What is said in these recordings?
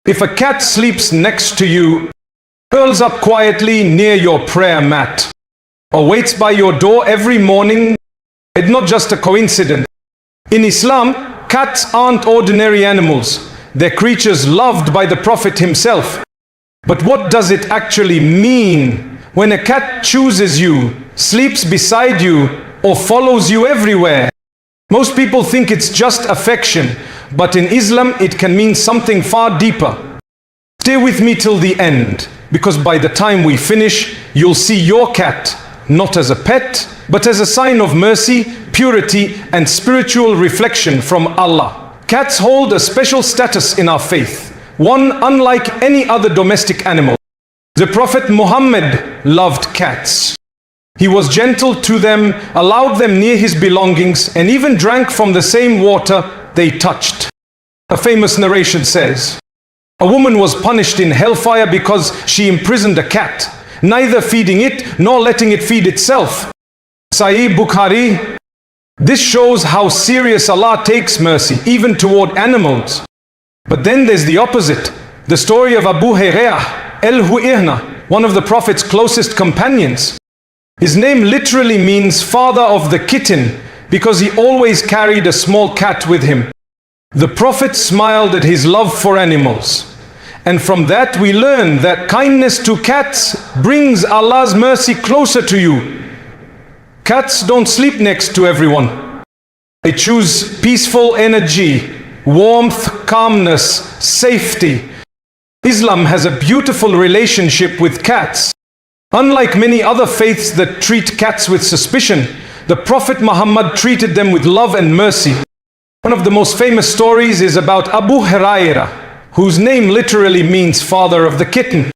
If a cat sleeps next to you, curls up quietly near your prayer mat, or waits by your door every morning, it's not just a coincidence. In Islam, cats aren't ordinary animals. They're creatures loved by the Prophet himself. But what does it actually mean when a cat chooses you, sleeps beside you, or follows you everywhere? Most people think it's just affection, but in Islam it can mean something far deeper. Stay with me till the end, because by the time we finish, you'll see your cat not as a pet, but as a sign of mercy, purity, and spiritual reflection from Allah. Cats hold a special status in our faith, one unlike any other domestic animal. The Prophet Muhammad loved cats. He was gentle to them, allowed them near his belongings, and even drank from the same water they touched. A famous narration says, a woman was punished in hellfire because she imprisoned a cat, neither feeding it nor letting it feed itself. Sahih Bukhari. This shows how serious Allah takes mercy, even toward animals. But then there's the opposite. The story of Abu Hurairah al-Hu'irna, one of the Prophet's closest companions. His name literally means father of the kitten, because he always carried a small cat with him. The Prophet smiled at his love for animals. And from that we learn that kindness to cats brings Allah's mercy closer to you. Cats don't sleep next to everyone. They choose peaceful energy, warmth, calmness, safety. Islam has a beautiful relationship with cats. Unlike many other faiths that treat cats with suspicion, the Prophet Muhammad treated them with love and mercy. One of the most famous stories is about Abu Hurairah, whose name literally means father of the kitten.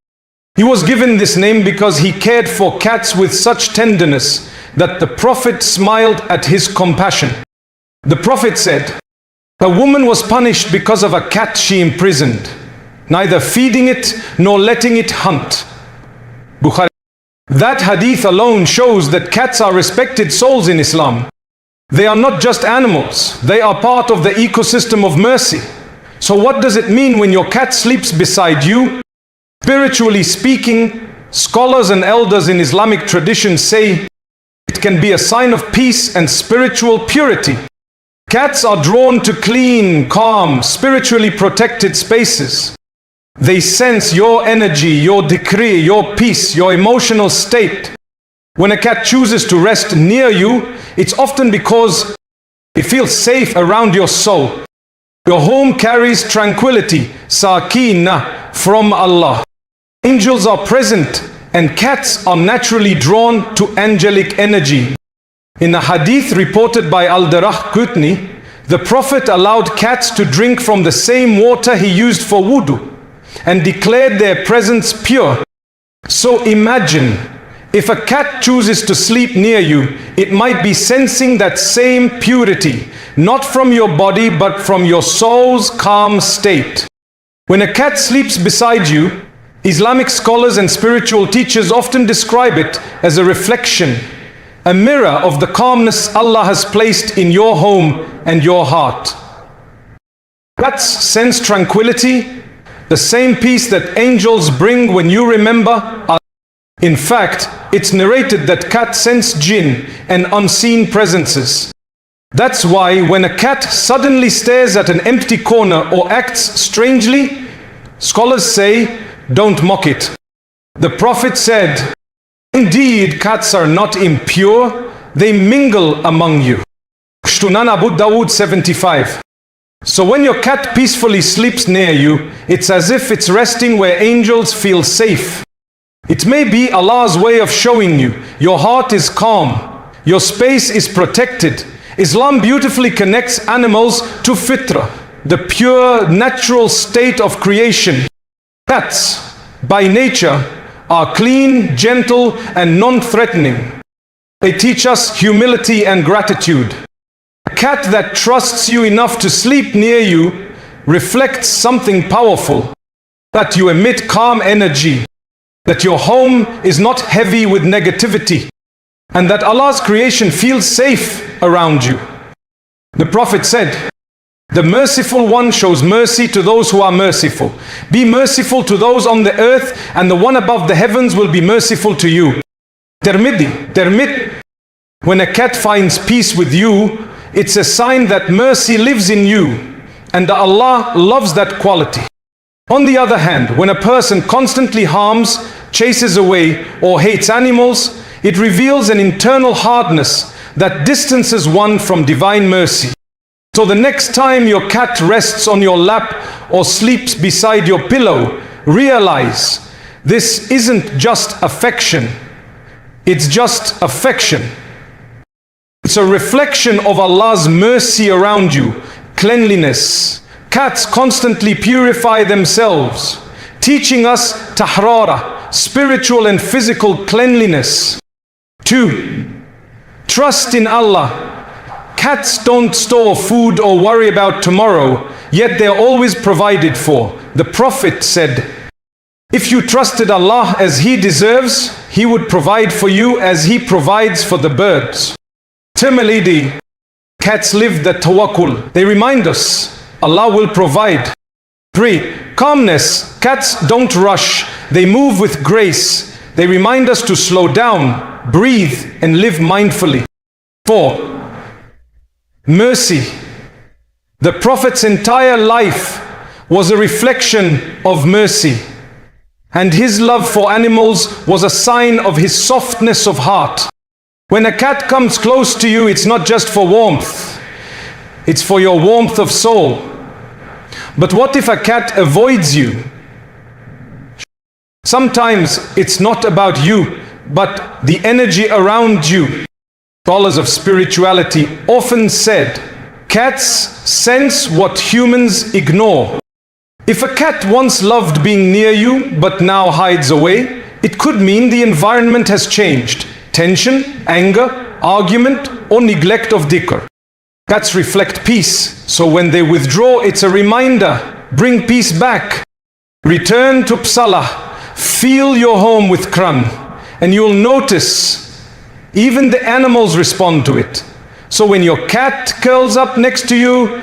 He was given this name because he cared for cats with such tenderness that the Prophet smiled at his compassion. The Prophet said, a woman was punished because of a cat she imprisoned, neither feeding it nor letting it hunt. Bukhari. That hadith alone shows that cats are respected souls in Islam. They are not just animals, they are part of the ecosystem of mercy. So what does it mean when your cat sleeps beside you? Spiritually speaking, scholars and elders in Islamic tradition say it can be a sign of peace and spiritual purity. Cats are drawn to clean, calm, spiritually protected spaces. They sense your energy, your decree, your peace, your emotional state. When a cat chooses to rest near you, it's often because it feels safe around your soul. Your home carries tranquility, sakoon, from Allah. Angels are present, and cats are naturally drawn to angelic energy. In a hadith reported by Al-Daraqutni, the Prophet allowed cats to drink from the same water he used for wudu, and declared their presence pure. So imagine, if a cat chooses to sleep near you, it might be sensing that same purity, not from your body but from your soul's calm state. When a cat sleeps beside you, Islamic scholars and spiritual teachers often describe it as a reflection, a mirror of the calmness Allah has placed in your home and your heart. Cats sense tranquility, the same peace that angels bring when you remember Allah. In fact, it's narrated that cats sense jinn and unseen presences. That's why when a cat suddenly stares at an empty corner or acts strangely, scholars say, don't mock it. The Prophet said, indeed, cats are not impure, they mingle among you. Sunan Abu Dawud 75. So when your cat peacefully sleeps near you, it's as if it's resting where angels feel safe. It may be Allah's way of showing you your heart is calm, your space is protected. Islam beautifully connects animals to fitrah, the pure natural state of creation. Cats, by nature, are clean, gentle, and non-threatening. They teach us humility and gratitude. A cat that trusts you enough to sleep near you reflects something powerful, that you emit calm energy, that your home is not heavy with negativity, and that Allah's creation feels safe around you. The Prophet said, The merciful one shows mercy to those who are merciful. Be merciful to those on the earth, and the one above the heavens will be merciful to you. Termit. When a cat finds peace with you, it's a sign that mercy lives in you, and Allah loves that quality. On the other hand, when a person constantly harms, chases away, or hates animals, it reveals an internal hardness that distances one from divine mercy. So the next time your cat rests on your lap or sleeps beside your pillow, realize this isn't just affection. It's just affection. It's a reflection of Allah's mercy around you, cleanliness. Cats constantly purify themselves, teaching us tahrara, spiritual and physical cleanliness. 2. Trust in Allah. Cats don't store food or worry about tomorrow, yet they are always provided for. The Prophet said, if you trusted Allah as He deserves, He would provide for you as He provides for the birds. Tirmidhi, cats live the tawakkul. They remind us, Allah will provide. 3. Calmness. Cats don't rush. They move with grace. They remind us to slow down, breathe, and live mindfully. 4. Mercy. The Prophet's entire life was a reflection of mercy, and his love for animals was a sign of his softness of heart. When a cat comes close to you, it's not just for warmth, it's for your warmth of soul. But what if a cat avoids you? Sometimes it's not about you, but the energy around you. Scholars of spirituality often said, cats sense what humans ignore. If a cat once loved being near you, but now hides away, it could mean the environment has changed. Tension, anger, argument, or neglect of dhikr. Cats reflect peace, so when they withdraw, it's a reminder. Bring peace back. Return to Psalah. Fill your home with Quran, and you'll notice even the animals respond to it. So when your cat curls up next to you,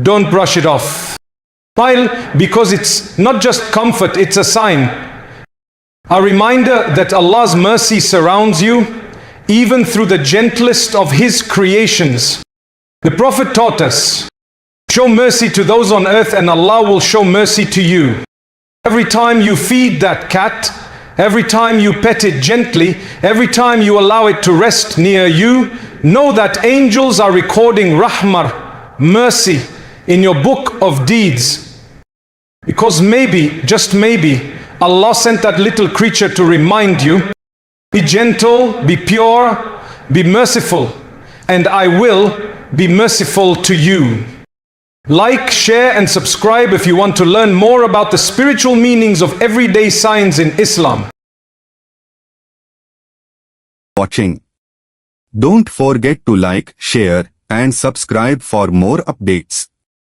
don't brush it off. Smile, because it's not just comfort, it's a sign. A reminder that Allah's mercy surrounds you, even through the gentlest of His creations. The Prophet taught us, show mercy to those on earth and Allah will show mercy to you. Every time you feed that cat, every time you pet it gently, every time you allow it to rest near you, know that angels are recording rahmah, mercy, in your book of deeds. Because maybe, just maybe, Allah sent that little creature to remind you, be gentle, be pure, be merciful, and I will be merciful to you. Like, share and subscribe if you want to learn more about the spiritual meanings of everyday signs in Islam. Watching. Don't forget to like, share, and subscribe for more updates.